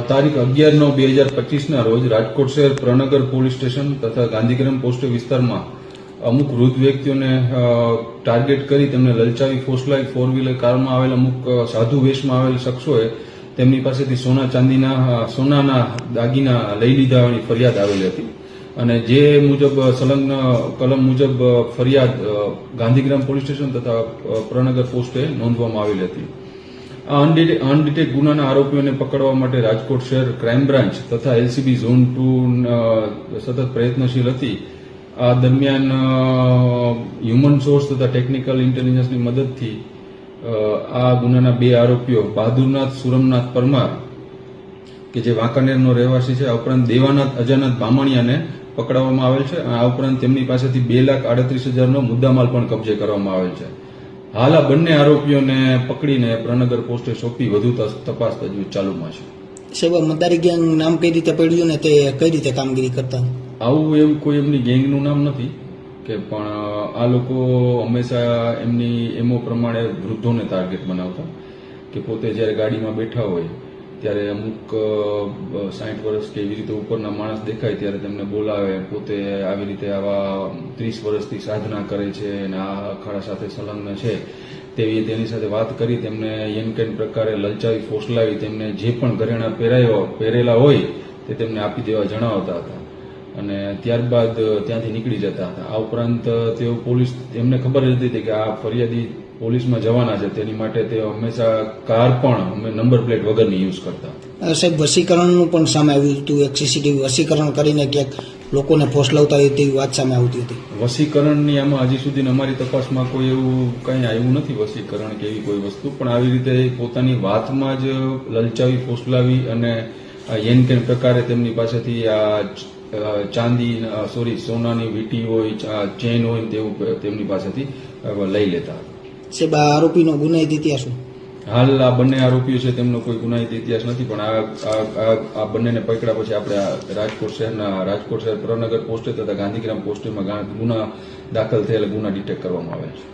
તારીખ 11/9/2025 રોજ રાજકોટ શહેર પ્રનગર પોલીસ સ્ટેશન તથા ગાંધીગ્રામ પોસ્ટ વિસ્તારમાં અમુક વૃદ્ધ વ્યક્તિઓને ટાર્ગેટ કરી તેમને લલચાવી ફોસલાવી ફોર વ્હીલર કારમાં આવેલ અમુક સાધુ વેશમાં આવેલ શખ્સોએ તેમની પાસેથી સોનાના દાગીના લઈ લીધા હોવાની ફરિયાદ આવેલી હતી અને જે મુજબ સંલગ્ન કલમ મુજબ ફરિયાદ ગાંધીગ્રામ પોલીસ સ્ટેશન તથા પ્રનગર પોસ્ટે નોંધવામાં આવેલી હતી. આ અનડિટેક ગુનાના આરોપીઓને પકડવા માટે રાજકોટ શહેર ક્રાઇમ બ્રાન્ચ તથા એલસીબી ઝોન 2 સતત પ્રયત્નશીલ હતી. આ દરમિયાન હ્યુમન સોર્સ તથા ટેકનિકલ ઇન્ટેલિજન્સની મદદથી આ ગુનાના 2 આરોપીઓ બહાદુરનાથ સુરમનાથ પરમાર કે જે વાંકાનેરનો રહેવાસી છે, આ ઉપરાંત દેવાનાથ અજાનાથ બામણિયાને પકડવામાં આવેલ છે. આ ઉપરાંત તેમની પાસેથી 2,38,000નો મુદ્દામાલ પણ કબજે કરવામાં આવેલ છે. હાલ આ બંને આરોપીઓને પકડીને પ્રનગર પોસ્ટે સોંપી વધુ તપાસ તજવીજ ચાલુમાં છે. સાહેબ, મદારી ગેંગ નામ કઈ રીતે પડ્યું ને તે કઈ રીતે કામગીરી કરતા? આવું એવું કોઈ એમની ગેંગનું નામ નથી કે, પણ આ લોકો હંમેશા એમની એમો પ્રમાણે વૃદ્ધોને ટાર્ગેટ બનાવતા કે પોતે જ્યારે ગાડીમાં બેઠા હોય ત્યારે અમુક 60 વર્ષ કે એવી રીતે ઉપરના માણસ દેખાય ત્યારે તેમને બોલાવે. પોતે આવી રીતે આવા 30 વર્ષથી સાધના કરે છે અને આ અખાડા સાથે સંલગ્ન છે તેની સાથે વાત કરી તેમને યનકેન પ્રકારે લલચાવી ફોસલાવી તેમને જે પણ ઘરેણા પહેરેલા હોય તે તેમને આપી દેવા જણાવતા હતા અને ત્યારબાદ ત્યાંથી નીકળી જતા હતા. આ ઉપરાંત તેઓ પોલીસ એમને ખબર જ હતી કે આ ફરિયાદી પોલીસમાં જવાના છે, તેની માટે તેઓ હંમેશા કાર પણ નંબર પ્લેટ વગરની યુઝ કરતા. સાહેબ, વસીકરણનું પણ સામે આવ્યું હતું. એક સીસીટીવી વસીકરણ કરીને ક્યાંક લોકોને ફોસલાવતા હોય તેવી વાત સામે આવતી હતી. વસીકરણની આમાં હજી સુધી અમારી તપાસમાં કોઈ એવું કંઈ આવ્યું નથી, વસીકરણ કે એવી કોઈ વસ્તુ. પણ આવી રીતે પોતાની વાતમાં જ લલચાવી ફોસલાવી અને યેનકેન પ્રકારે તેમની પાસેથી આ સોનાની વીંટી હોય, ચેન હોય તેવું તેમની પાસેથી લઈ લેતા. સાહેબ, આ આરોપીનો ગુનાહિત ઇતિહાસ શું? હાલ આ બંને આરોપીઓ છે તેમનો કોઈ ગુનાહિત ઇતિહાસ નથી, પણ આ બંનેને પકડ્યા પછી આપણે રાજકોટ શહેર પ્રનગર પોસ્ટે તથા ગાંધીગ્રામ પોસ્ટેમાં ગુના દાખલ થયેલા ગુના ડિટેક્ટ કરવામાં આવે છે.